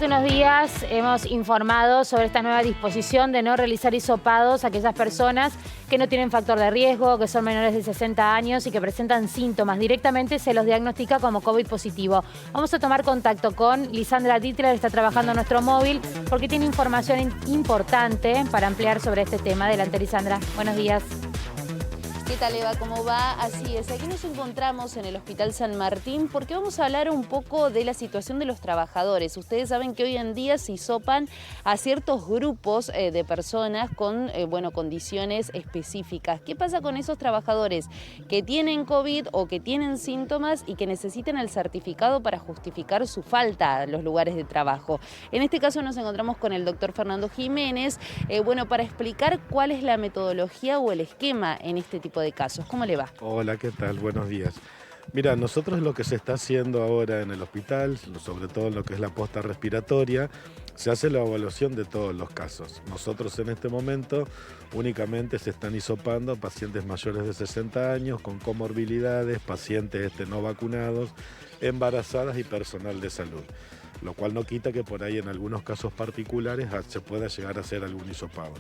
Hace unos días hemos informado sobre esta nueva disposición de no realizar hisopados a aquellas personas que no tienen factor de riesgo, que son menores de 60 años y que presentan síntomas. Directamente se los diagnostica como COVID positivo. Vamos a tomar contacto con Lisandra Dittler, está trabajando en nuestro móvil, porque tiene información importante para ampliar sobre este tema. Adelante, Lisandra. Buenos días. ¿Qué tal, Eva? ¿Cómo va? Así es, aquí nos encontramos en el Hospital San Martín porque vamos a hablar un poco de la situación de los trabajadores. Ustedes saben que hoy en día se hisopan a ciertos grupos de personas con condiciones específicas. ¿Qué pasa con esos trabajadores que tienen COVID o que tienen síntomas y que necesitan el certificado para justificar su falta a los lugares de trabajo? En este caso nos encontramos con el doctor Fernando Jiménez, para explicar cuál es la metodología o el esquema en este tipo de casos. ¿Cómo le va? Hola, ¿qué tal? Buenos días. Mira, nosotros lo que se está haciendo ahora en el hospital, sobre todo en lo que es la posta respiratoria, se hace la evaluación de todos los casos. Nosotros en este momento únicamente se están hisopando pacientes mayores de 60 años con comorbilidades, pacientes no vacunados, embarazadas y personal de salud. Lo cual no quita que por ahí en algunos casos particulares se pueda llegar a hacer algún hisopado.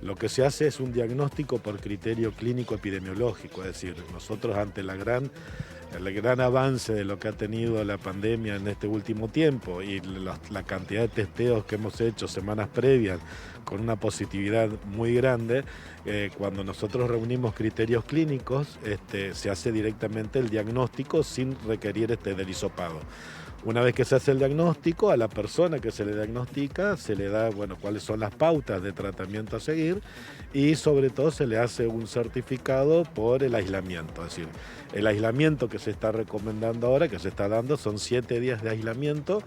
Lo que se hace es un diagnóstico por criterio clínico epidemiológico, es decir, nosotros ante el gran avance de lo que ha tenido la pandemia en este último tiempo y la cantidad de testeos que hemos hecho semanas previas con una positividad muy grande, cuando nosotros reunimos criterios clínicos, se hace directamente el diagnóstico sin requerir del hisopado. Una vez que se hace el diagnóstico, a la persona que se le diagnostica se le da, cuáles son las pautas de tratamiento a seguir y sobre todo se le hace un certificado por el aislamiento. Es decir, el aislamiento que se está recomendando ahora, que se está dando, son 7 días de aislamiento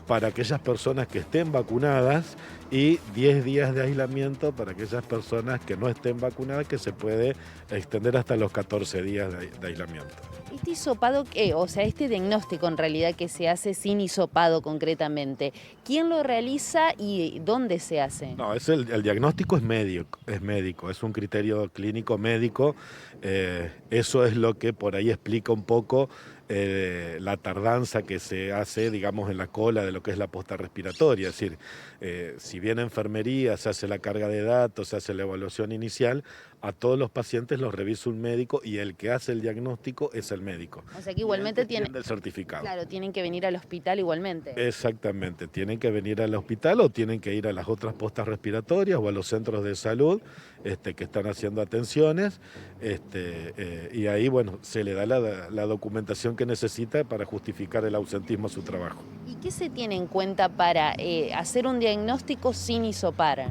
para aquellas personas que estén vacunadas y 10 días de aislamiento para aquellas personas que no estén vacunadas, que se puede extender hasta los 14 días de aislamiento. Este hisopado, este diagnóstico en realidad que se hace sin hisopado concretamente, ¿quién lo realiza y dónde se hace? No, el diagnóstico es médico, es un criterio clínico médico. Eso es lo que por ahí explica un poco la tardanza que se hace, digamos, en la cola de lo que es la posta respiratoria. Es decir, si bien en enfermería se hace la carga de datos, se hace la evaluación inicial, a todos los pacientes los revisa un médico y el que hace el diagnóstico es el médico. O sea que igualmente tienen el certificado. Claro, tienen que venir al hospital igualmente. Exactamente, tienen que venir al hospital o tienen que ir a las otras postas respiratorias o a los centros de salud que están haciendo atenciones, y ahí se le da la documentación que necesita para justificar el ausentismo a su trabajo. ¿Y qué se tiene en cuenta para hacer un diagnóstico sin hisopar?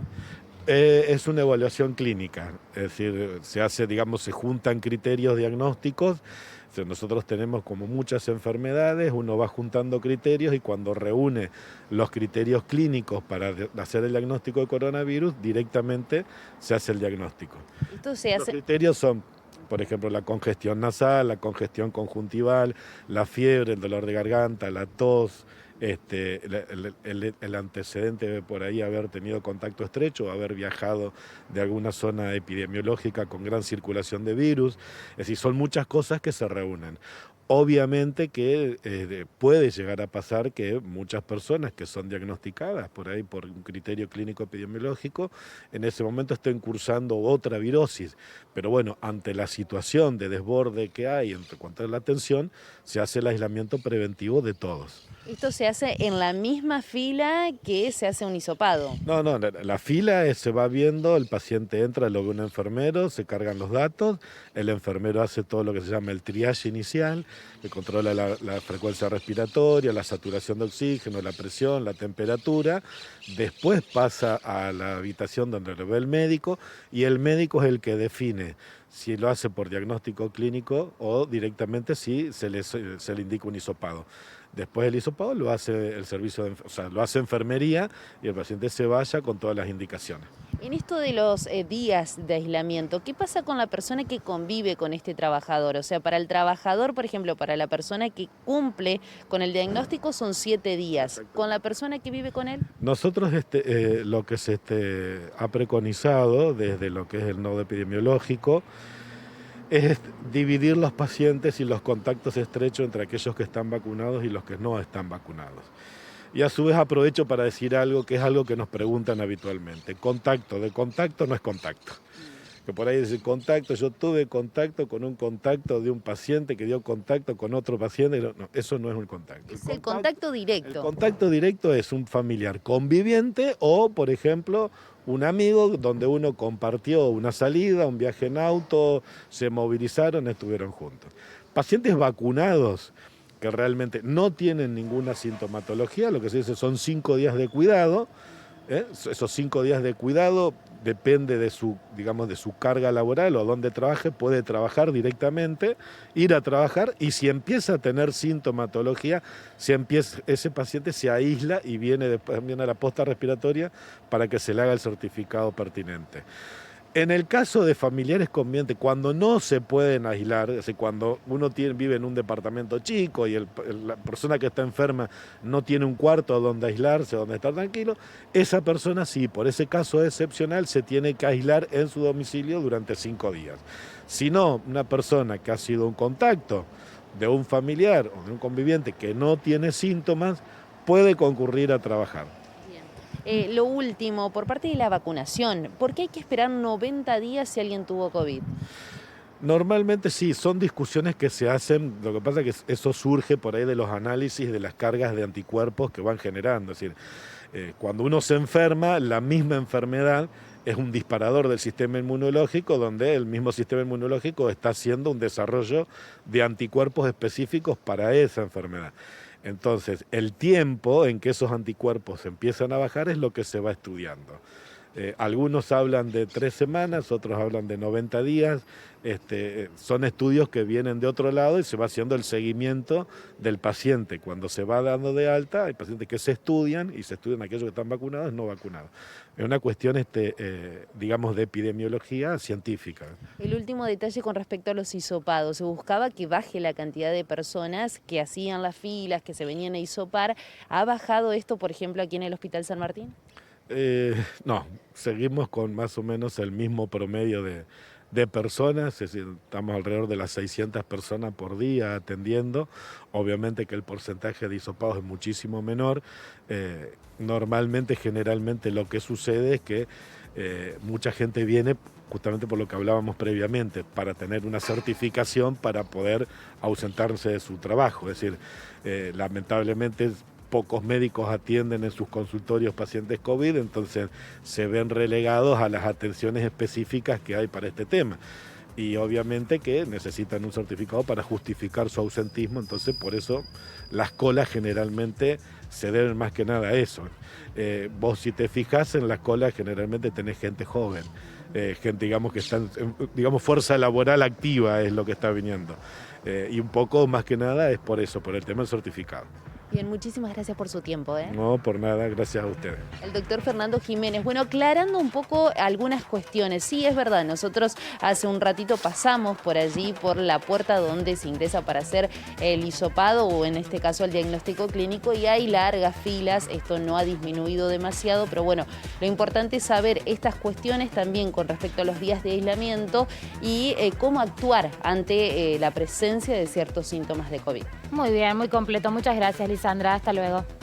Es una evaluación clínica, es decir, se juntan criterios diagnósticos. O sea, nosotros tenemos como muchas enfermedades, uno va juntando criterios y cuando reúne los criterios clínicos para hacer el diagnóstico de coronavirus, directamente se hace el diagnóstico. Los criterios son, por ejemplo, la congestión nasal, la congestión conjuntival, la fiebre, el dolor de garganta, la tos, el antecedente de por ahí haber tenido contacto estrecho o haber viajado de alguna zona epidemiológica con gran circulación de virus. Es decir, son muchas cosas que se reúnen. Obviamente que puede llegar a pasar que muchas personas que son diagnosticadas por ahí por un criterio clínico epidemiológico, en ese momento estén cursando otra virosis. Pero ante la situación de desborde que hay en cuanto a la atención, se hace el aislamiento preventivo de todos. ¿Esto se hace en la misma fila que se hace un hisopado? No, la fila se va viendo, el paciente entra, lo ve un enfermero, se cargan los datos, el enfermero hace todo lo que se llama el triage inicial, que controla la frecuencia respiratoria, la saturación de oxígeno, la presión, la temperatura, después pasa a la habitación donde lo ve el médico y el médico es el que define si lo hace por diagnóstico clínico o directamente si se le indica un hisopado. Después el hisopado lo hace el servicio, lo hace enfermería y el paciente se vaya con todas las indicaciones. En esto de los días de aislamiento, ¿qué pasa con la persona que convive con este trabajador? O sea, para el trabajador, por ejemplo, para la persona que cumple con el diagnóstico son 7 días. Exacto. ¿Con la persona que vive con él? Nosotros lo que se ha preconizado desde lo que es el nodo epidemiológico es dividir los pacientes y los contactos estrechos entre aquellos que están vacunados y los que no están vacunados. Y a su vez aprovecho para decir algo que es algo que nos preguntan habitualmente. Contacto, de contacto no es contacto. Que por ahí dice contacto, yo tuve contacto con un contacto de un paciente que dio contacto con otro paciente. No, eso no es un contacto. Es el contacto directo. El contacto directo es un familiar conviviente o, por ejemplo, un amigo donde uno compartió una salida, un viaje en auto, se movilizaron, estuvieron juntos. Pacientes vacunados que realmente no tienen ninguna sintomatología, lo que se dice son 5 días de cuidado. Esos 5 días de cuidado depende de su, digamos, de su carga laboral o donde trabaje, puede trabajar directamente, ir a trabajar y si empieza a tener sintomatología, ese paciente se aísla y viene a la posta respiratoria para que se le haga el certificado pertinente. En el caso de familiares convivientes, cuando no se pueden aislar, es decir, cuando uno vive en un departamento chico y la persona que está enferma no tiene un cuarto donde aislarse, donde estar tranquilo, esa persona sí, por ese caso excepcional, se tiene que aislar en su domicilio durante 5 días. Si no, una persona que ha sido un contacto de un familiar o de un conviviente que no tiene síntomas, puede concurrir a trabajar. Lo último, por parte de la vacunación, ¿por qué hay que esperar 90 días si alguien tuvo COVID? Normalmente sí, son discusiones que se hacen, lo que pasa es que eso surge por ahí de los análisis de las cargas de anticuerpos que van generando. Es decir, cuando uno se enferma, la misma enfermedad es un disparador del sistema inmunológico donde el mismo sistema inmunológico está haciendo un desarrollo de anticuerpos específicos para esa enfermedad. Entonces, el tiempo en que esos anticuerpos empiezan a bajar es lo que se va estudiando. Algunos hablan de 3 semanas, otros hablan de 90 días. Son estudios que vienen de otro lado y se va haciendo el seguimiento del paciente. Cuando se va dando de alta, hay pacientes que se estudian y se estudian aquellos que están vacunados y no vacunados. Es una cuestión, digamos, de epidemiología científica. El último detalle con respecto a los hisopados. Se buscaba que baje la cantidad de personas que hacían las filas, que se venían a hisopar. ¿Ha bajado esto, por ejemplo, aquí en el Hospital San Martín? No, seguimos con más o menos el mismo promedio de personas, es decir, estamos alrededor de las 600 personas por día atendiendo. Obviamente que el porcentaje de hisopados es muchísimo menor. Normalmente, generalmente lo que sucede es que mucha gente viene justamente por lo que hablábamos previamente, para tener una certificación para poder ausentarse de su trabajo. Es decir, lamentablemente pocos médicos atienden en sus consultorios pacientes COVID, entonces se ven relegados a las atenciones específicas que hay para este tema. Y obviamente que necesitan un certificado para justificar su ausentismo, entonces por eso las colas generalmente se deben más que nada a eso. Vos si te fijas en las colas generalmente tenés gente joven, gente digamos que están, digamos fuerza laboral activa es lo que está viniendo. Y un poco más que nada es por eso, por el tema del certificado. Bien, muchísimas gracias por su tiempo. No, por nada, gracias a ustedes. El doctor Fernando Jiménez. Bueno, aclarando un poco algunas cuestiones. Sí, es verdad, nosotros hace un ratito pasamos por allí, por la puerta donde se ingresa para hacer el hisopado o en este caso el diagnóstico clínico y hay largas filas. Esto no ha disminuido demasiado, pero bueno, lo importante es saber estas cuestiones también con respecto a los días de aislamiento y cómo actuar ante la presencia de ciertos síntomas de COVID. Muy bien, muy completo. Muchas gracias, Lisandra. Hasta luego.